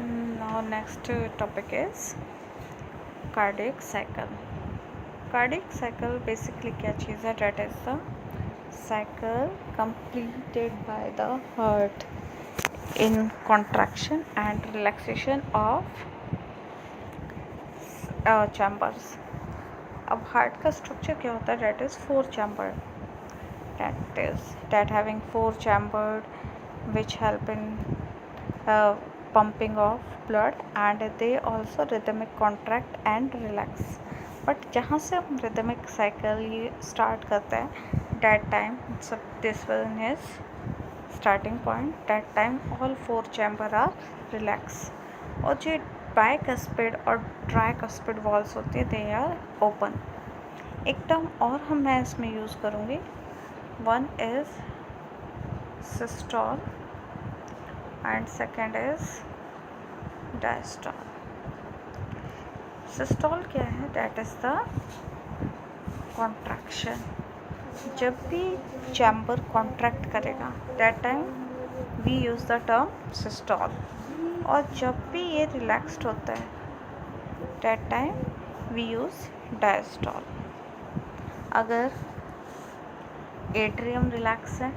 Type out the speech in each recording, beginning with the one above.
Now next topic is cardiac cycle. Cardiac cycle basically क्या चीज़ है? That is the cycle completed by the heart in contraction and relaxation of chambers. अब heart का structure क्या होता है? That is four chamber. That having four chambered which help in pumping of blood and they also rhythmic contract and relax. But जहाँ से हम rhythmic cycle ये start करते हैं that time this one is starting point. That time all four chamber are relax और जो bicuspid और tricuspid walls होती है they are open. एक टर्म और मैं इसमें यूज़ करूँगी. One is systole and second is diastole. Systole क्या है? That is the contraction. जब भी चैम्बर कॉन्ट्रैक्ट करेगा that time we use the term systole. और जब भी ये रिलैक्स्ड होता है that time we use diastole. अगर एट्रियम रिलैक्स है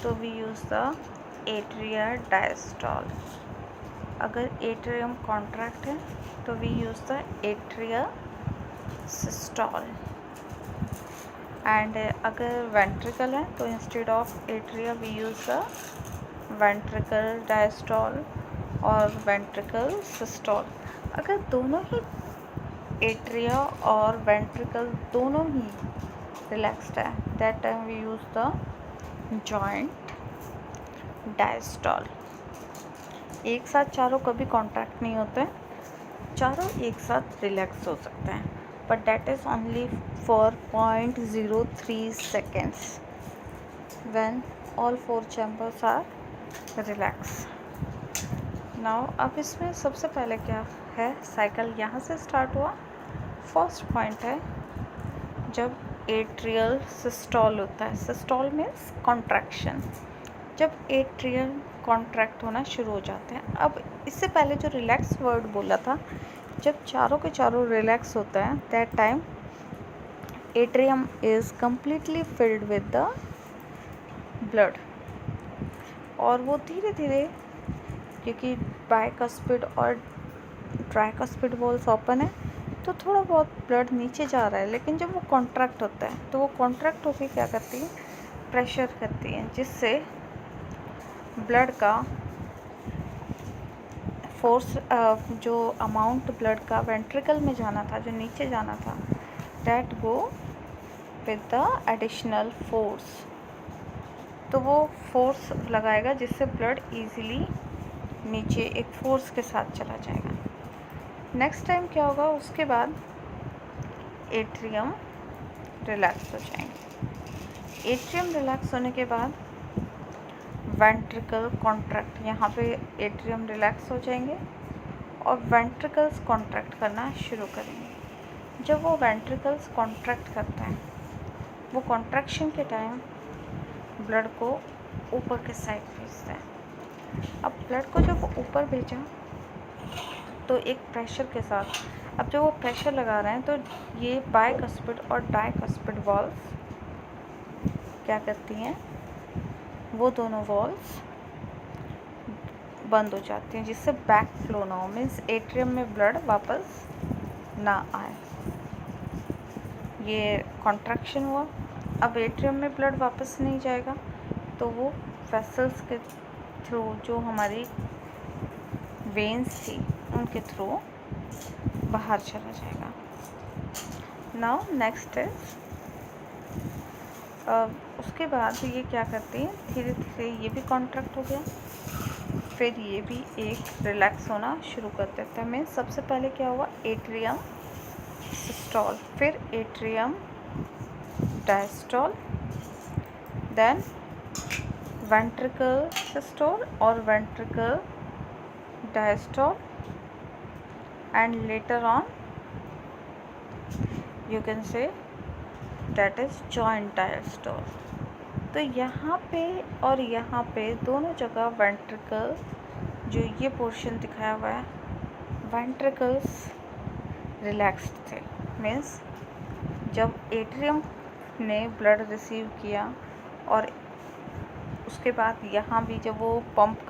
तो we use the atria diastole. अगर एट्रियम कॉन्ट्रैक्ट है तो we use the atria systole. And अगर वेंट्रिकल है तो instead of atria we use the ventricle diastole और वेंट्रिकल सिस्टॉल. अगर दोनों ही एट्रिया और वेंट्रिकल दोनों ही रिलैक्स्ड है that time we use the joint diastole. एक साथ चारों कभी कॉन्ट्रैक्ट नहीं होते हैं, चारों एक साथ रिलैक्स हो सकते हैं but that is only for 0.03 seconds when all four chambers are relax. Now अब इसमें सबसे पहले क्या है? साइकिल यहाँ से स्टार्ट हुआ. फर्स्ट पॉइंट है जब एट्रियल सिस्टॉल होता है. सिस्टॉल मीन्स कॉन्ट्रैक्शन. जब एट्रियल कॉन्ट्रैक्ट होना शुरू हो जाते हैं. अब इससे पहले जो रिलैक्स वर्ड बोला था, जब चारों के चारों रिलैक्स होता है that time atrium is completely filled with the blood. और वो धीरे धीरे, क्योंकि बाइकस्पिड और ट्राइकस्पिड वॉल्स ओपन है तो थोड़ा बहुत ब्लड नीचे जा रहा है, लेकिन जब वो कॉन्ट्रैक्ट होता है तो वो कॉन्ट्रैक्ट होकर क्या करती है? प्रेशर करती है, जिससे ब्लड का फोर्स जो अमाउंट ब्लड का वेंट्रिकल में जाना था, जो नीचे जाना था, that go with the additional force. तो वो फोर्स लगाएगा जिससे ब्लड इजीली नीचे एक फोर्स के साथ चला जाएगा. नेक्स्ट टाइम क्या होगा? उसके बाद एट्रियम रिलैक्स हो जाएंगे. एट्रियम रिलैक्स होने के बाद वेंट्रिकल कॉन्ट्रैक्ट. यहाँ पे एट्रियम रिलैक्स हो जाएंगे और वेंट्रिकल्स कॉन्ट्रैक्ट करना शुरू करेंगे. जब वो वेंट्रिकल्स कॉन्ट्रैक्ट करते हैं, वो कॉन्ट्रैक्शन के टाइम ब्लड को ऊपर के साइड भेजते हैं. अब ब्लड को जब ऊपर भेजा तो एक प्रेशर के साथ, अब जब वो प्रेशर लगा रहे हैं तो ये बाइकस्पिड और डाइकस्पिड वॉल्स क्या करती हैं? वो दोनों वॉल्स बंद हो जाती हैं, जिससे बैक फ्लो ना हो. मीन्स एट्रियम में ब्लड वापस ना आए. ये कॉन्ट्रैक्शन हुआ. अब एट्रियम में ब्लड वापस नहीं जाएगा तो वो वेसल्स के थ्रू, जो हमारी वेन्स थी उनके थ्रू बाहर चला जाएगा. नाउ नेक्स्ट इज उसके बाद ये क्या करते हैं? धीरे धीरे ये भी कॉन्ट्रैक्ट हो गया, फिर ये भी एक रिलैक्स होना शुरू कर देता है. मैं सबसे पहले क्या हुआ? एट्रियम सिस्टॉल, फिर atrium diastole, then ventricle systole और ventricle diastole, and later on you can say that is joint diastole. तो यहाँ पे और यहाँ पे दोनों जगह वेंट्रिकल जो ये पोर्शन दिखाया हुआ है, वेंट्रिकल्स रिलैक्स्ड थे। मीन्स जब एट्रियम ने ब्लड रिसीव किया और उसके बाद यहाँ भी जब वो पंप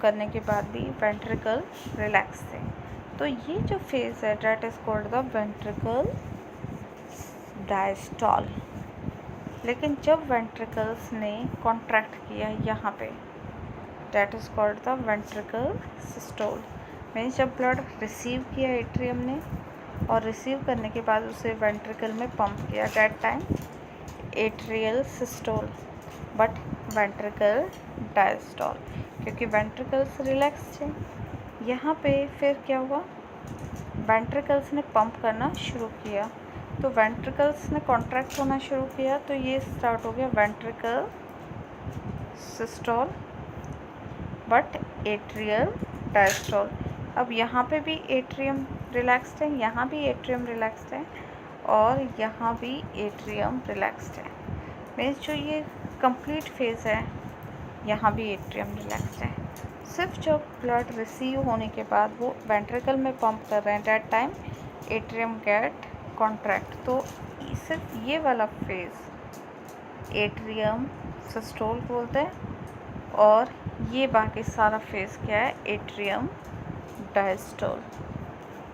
करने के बाद भी वेंट्रिकल रिलैक्स थे। तो ये जो फेज़ है that is called the ventricle diastole. लेकिन जब वेंट्रिकल्स ने कॉन्ट्रैक्ट किया यहाँ पे, date is called the ventricle systole. Means जब ब्लड रिसीव किया एट्रियम ने और रिसीव करने के बाद उसे वेंट्रिकल में पंप किया, that time atrial systole but ventricle diastole, क्योंकि वेंट्रिकल्स रिलैक्स थे। यहाँ पे फिर क्या हुआ, वेंट्रिकल्स ने पंप करना शुरू किया, तो वेंट्रिकल्स ने कॉन्ट्रैक्ट होना शुरू किया, तो ये स्टार्ट हो गया ventricle systole but atrial diastole. अब यहाँ पे भी एट्रियम रिलैक्स्ड है, यहाँ भी एट्रियम रिलैक्स्ड है और यहाँ भी एट्रियम रिलैक्स्ड है। मीन्स जो ये कंप्लीट फेज़ है, यहाँ भी एट्रियम रिलैक्स्ड है। सिर्फ जब ब्लड रिसीव होने के बाद वो वेंट्रिकल में पंप कर रहे हैं, that time atrium get contract. तो सिर्फ ये वाला फेज़ एट्रियम सिस्टोल बोलते हैं और ये बाकी सारा फेज़ क्या है, एट्रियम डायस्टोल।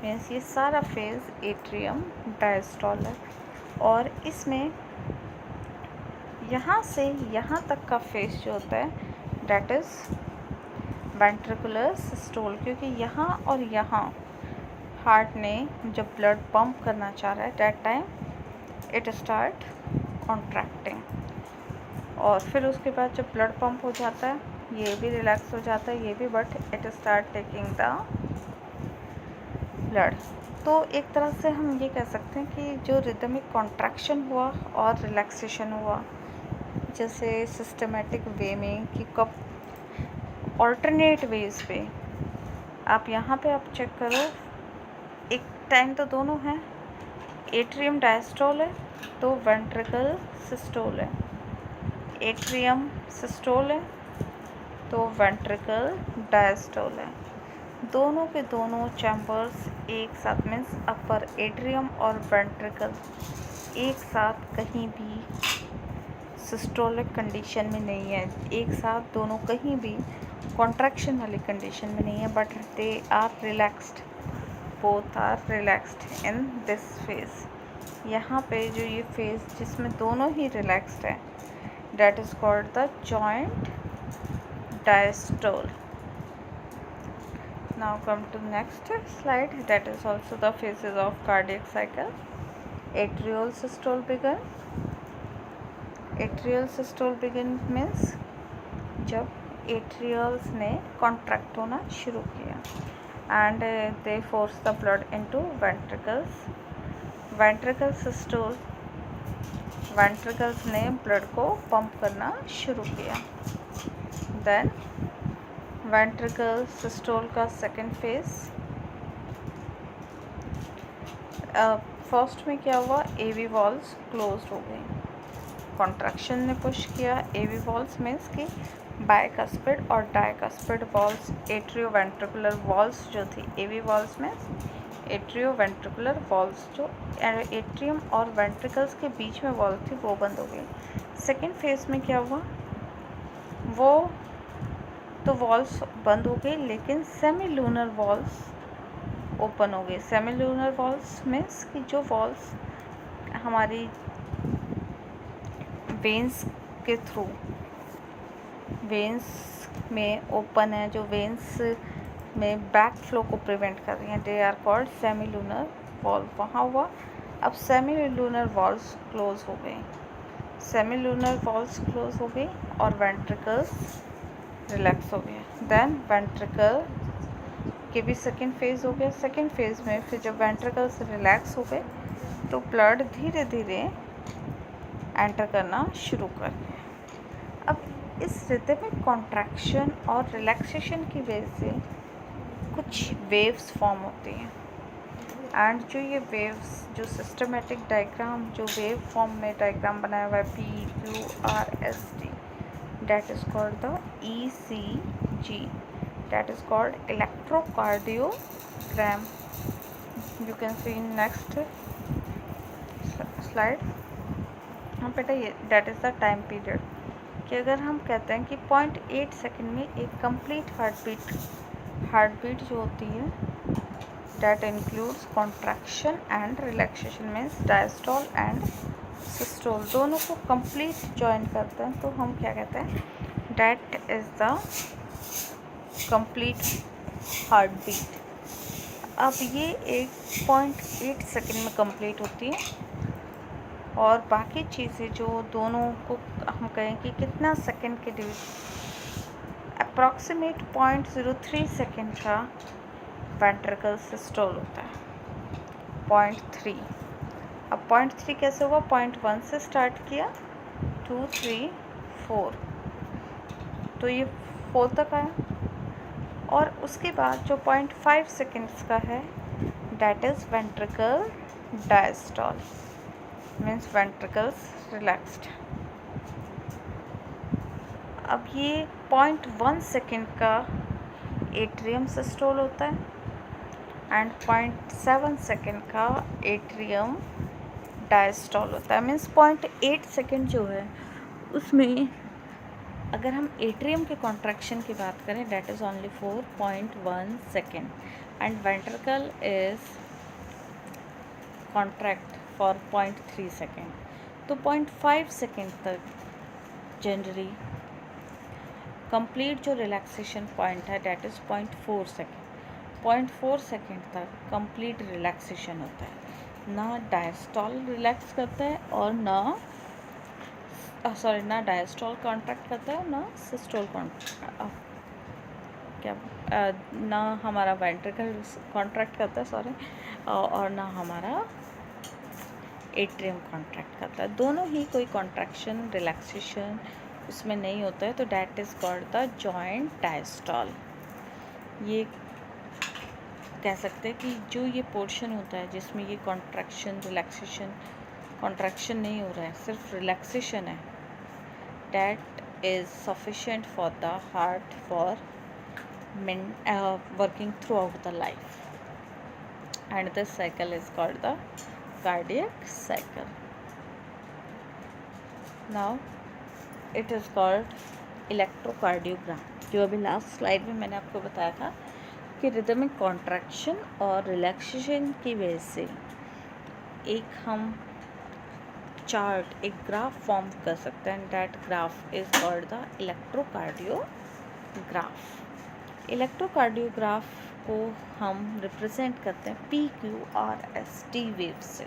मीन्स ये सारा फेज़ एट्रियम डायस्टोल है। और इसमें यहाँ से यहाँ तक का फेज़ जो होता है डेट इज़ वेंट्रिकुलर सिस्टोल, क्योंकि यहाँ और यहाँ हार्ट ने जब ब्लड पंप करना चाह रहा है, that time it start contracting. और फिर उसके बाद जब ब्लड पंप हो जाता है, ये भी रिलैक्स हो जाता है, ये भी, but it start taking the blood. तो एक तरह से हम ये कह सकते हैं कि जो रिदमिक कॉन्ट्रैक्शन हुआ और रिलैक्सेशन हुआ, जैसे सिस्टमेटिक वे में कि कब ऑल्टरनेट वेज पे, आप यहाँ पे आप चेक करो, एक टाइम तो दोनों है, एट्रियम डायस्टोल है तो वेंट्रिकल सिस्टोल है, एट्रियम सिस्टोल है तो वेंट्रिकल डायस्टोल है। दोनों के दोनों चैम्बर्स एक साथ, मीन्स अपर एट्रियम और वेंट्रिकल एक साथ कहीं भी सिस्टोलिक कंडीशन में नहीं है, एक साथ दोनों कहीं भी कॉन्ट्रैक्शन वाली कंडीशन में नहीं है, but they are relaxed, both are relaxed in this phase. यहाँ पे जो ये फेज़ जिसमें दोनों ही रिलैक्स्ड है, that is called the joint diastole. Now come to next slide, that is also the phases of cardiac cycle. Atrial systole begin. Atrial systole begin means जब एट्रियल्स ने कॉन्ट्रैक्ट होना शुरू किया and they force the blood into ventricles. Ventricle systole, ventricles ने blood को pump करना शुरू किया। देन वेंट्रिकल सिस्टोल का सेकेंड फेज, फर्स्ट में क्या हुआ, एवी वॉल्स क्लोज हो गई, कॉन्ट्रैक्शन ने पुश किया एवी वॉल्स मीन्स कि बायकस्पिड और tricuspid valves, atrioventricular valves जो थी, AV valves means atrioventricular valves, जो एट्रियम और वेंट्रिकल्स के बीच में वॉल थी वो बंद हो गई। सेकेंड फेज में क्या हुआ, वो तो वॉल्स बंद हो गई लेकिन सेमी लूनर वॉल्स ओपन हो गई। सेमी लूनर वॉल्स मीन्स कि जो वॉल्स हमारी वेंस के थ्रू, वेंस में ओपन है, जो वेंस में बैक फ्लो को प्रिवेंट कर रही हैं, they are called semi lunar valve, वहाँ हुआ। अब सेमी लूनर वॉल्व्स क्लोज हो गई, सेमी लूनर वॉल्व्स क्लोज हो गई और वेंट्रिकल्स रिलैक्स हो गए। देन वेंट्रिकल के भी सेकेंड फेज़ हो गया। सेकेंड फेज़ में फिर जब वेंट्रिकल्स रिलैक्स हो गए तो ब्लड धीरे धीरे एंटर करना शुरू कर दिया। अब इस रिदमिक कॉन्ट्रैक्शन और रिलैक्सेशन की वजह से कुछ वेव्स फॉर्म होती हैं एंड जो ये वेव्स, जो सिस्टमेटिक डायग्राम, जो वेव फॉर्म में डायग्राम बनाया हुआ है PQRST, date is called the ECG। ECG, that is called electrocardiogram. You can see in next slide. हाँ बेटा, ये that is the time period कि अगर हम कहते हैं कि 0.8 सेकेंड में एक कंप्लीट हार्ट बीट जो होती है that includes contraction and relaxation, means diastole and systole, दोनों को complete join करते हैं तो हम क्या कहते हैं, that is the complete heartbeat. अब ये 1.8 सेकेंड में कंप्लीट होती है और बाकी चीज़ें जो दोनों को हम कहें कि कितना सेकेंड के अप्रॉक्सीमेट 0.03 सेकेंड का वेंट्रिकल सिस्टोल होता है, 0.3. अब 0.3 कैसे हुआ, 0.1 से स्टार्ट किया, 2, 3, 4, तो ये 4 तक आया. और उसके बाद जो 0.5 सेकेंड्स का है that is ventricle diastole, means ventricles relaxed. अब ये 0.1 सेकेंड का एट्रियम सिस्टोल होता है एंड 0.7 सेकेंड का एट्रियम डायस्टॉल होता है. मीन्स 0.8 सेकेंड जो है उसमें अगर हम एट्रियम के कॉन्ट्रैक्शन की बात करें that is only 4.1 second and ventricle is contract for 0.3 second. तो 0.5 सेकेंड तक जनरली कंप्लीट जो रिलैक्सेशन पॉइंट है डैट इज़ 0.4 सेकेंड. 0.4 सेकेंड तक कंप्लीट रिलैक्सेशन होता है, ना डायस्टॉल रिलैक्स करता है और ना डायस्टॉल कॉन्ट्रैक्ट करता है, ना सिस्टोल ना हमारा वेंट्रिकल कॉन्ट्रैक्ट करता है और ना हमारा एट्रियम कॉन्ट्रैक्ट करता है. दोनों ही कोई कॉन्ट्रैक्शन रिलैक्सेशन उसमें नहीं होता है, तो that is called the joint diastole. ये कह सकते हैं कि जो ये पोर्शन होता है जिसमें ये कॉन्ट्रैक्शन रिलैक्सेशन कॉन्ट्रैक्शन नहीं हो रहा है, सिर्फ रिलैक्सेशन है, that is sufficient for the heart for working through out the life, and this cycle is called the cardiac cycle. Now it is called electrocardiogram, जो अभी लास्ट स्लाइड में मैंने आपको बताया था कि रिदमिक कॉन्ट्रैक्शन और रिलैक्सेशन की वजह से एक हम चार्ट, एक ग्राफ फॉर्म कर सकते हैं. That graph is called the electrocardiograph. Electrocardiograph को हम रिप्रेजेंट करते हैं PQRST वेव से.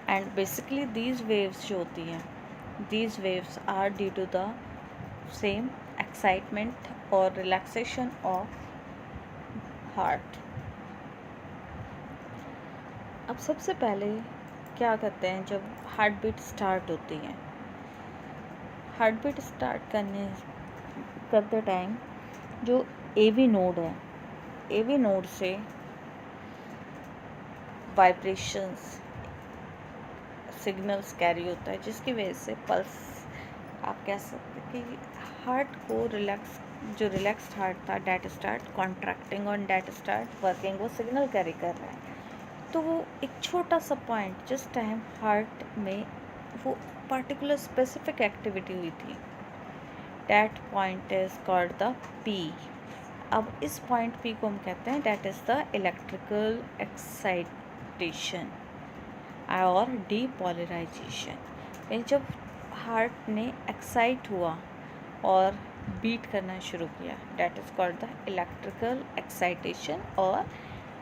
एंड बेसिकली दीज वेव्स जो होती हैं, these waves are due to the same excitement और रिलैक्सेशन ऑफ हार्ट. अब सबसे पहले क्या करते हैं, जब हार्ट बीट स्टार्ट होती है, हार्ट बीट स्टार्ट करते टाइम जो AV नोड है, AV नोड से वाइब्रेशंस सिग्नल्स कैरी होता है, जिसकी वजह से पल्स, आप कह सकते हैं कि हार्ट को जो रिलैक्स्ड हार्ट था डैट स्टार्ट कॉन्ट्रैक्टिंग और डैट स्टार्ट वर्किंग, वो सिग्नल कैरी कर रहा है. तो वो एक छोटा सा पॉइंट जिस टाइम हार्ट में वो पर्टिकुलर स्पेसिफिक एक्टिविटी हुई थी, that point is called the P. अब इस पॉइंट P को हम कहते हैं that is the electrical excitation और डीपोलराइजेशन. जब हार्ट ने एक्साइट हुआ और बीट करना शुरू किया, that is called the electrical excitation और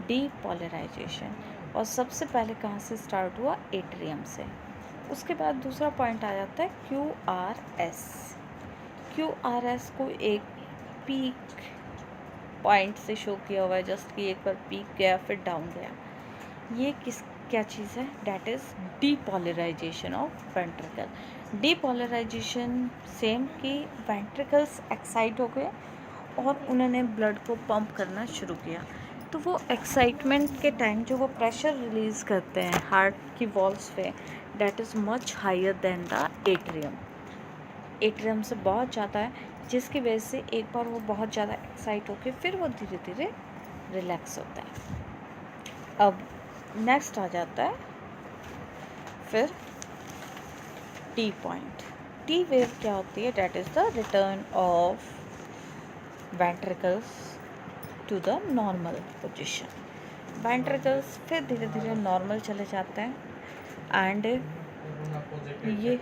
डीपोलराइजेशन. और सबसे पहले कहाँ से स्टार्ट हुआ, एट्रियम से. उसके बाद दूसरा पॉइंट आ जाता है QRS. QRS को एक पीक पॉइंट से शो किया हुआ है, जस्ट कि एक बार पीक गया फिर डाउन गया. ये क्या चीज़ है, that is depolarization of ventricle. Depolarization same कि वेंट्रिकल्स एक्साइट हो गए और उन्होंने ब्लड को पंप करना शुरू किया, तो वो एक्साइटमेंट के टाइम जो वो प्रेशर रिलीज़ करते हैं हार्ट की वॉल्स पे, that is much higher than the atrium. Atrium से बहुत ज़्यादा है, जिसकी वजह से एक बार वो बहुत ज़्यादा एक्साइट होकर फिर वो धीरे धीरे रिलैक्स होता है। अब नेक्स्ट आ जाता है फिर टी पॉइंट। टी वेव क्या होती है? That is the return of ventricles to the normal position. Ventricles फिर धीरे धीरे नॉर्मल चले जाते हैं एंड ये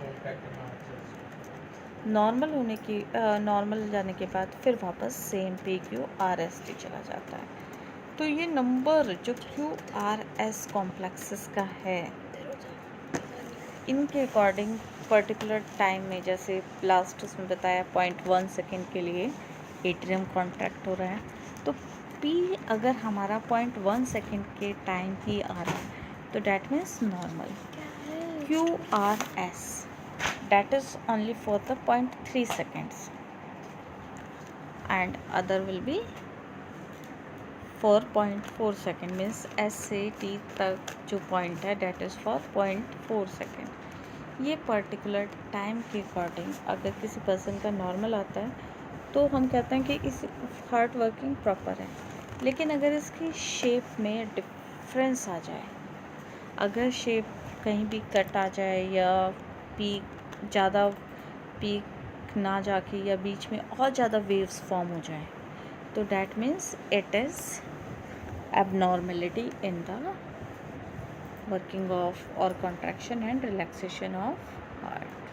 नॉर्मल होने की नॉर्मल जाने के बाद फिर वापस सेम PQRS चला जाता है। तो ये नंबर जो QRS कॉम्प्लेक्सेस का है, इनके अकॉर्डिंग पर्टिकुलर टाइम में, जैसे लास्ट उसमें बताया 0.1 सेकेंड के लिए एट्रियम कॉन्ट्रैक्ट हो रहा है, तो P अगर हमारा 0.1 सेकेंड के टाइम ही आ रहा है तो that means normal. QRS that is only for the 0.3 seconds and other will be for 0.4 second, means S से T तक जो पॉइंट है that is for 0.4 सेकेंड। ये पर्टिकुलर टाइम के अकॉर्डिंग अगर किसी पर्सन का नॉर्मल आता है तो हम कहते हैं कि इस हार्ट वर्किंग प्रॉपर है। लेकिन अगर इसकी शेप में डिफरेंस आ जाए, अगर शेप कहीं भी कट आ जाए या पीक ज़्यादा पीक ना जाके या बीच में और ज़्यादा वेव्स फॉर्म हो जाए, तो that means it is abnormality in the working of or contraction and relaxation of heart.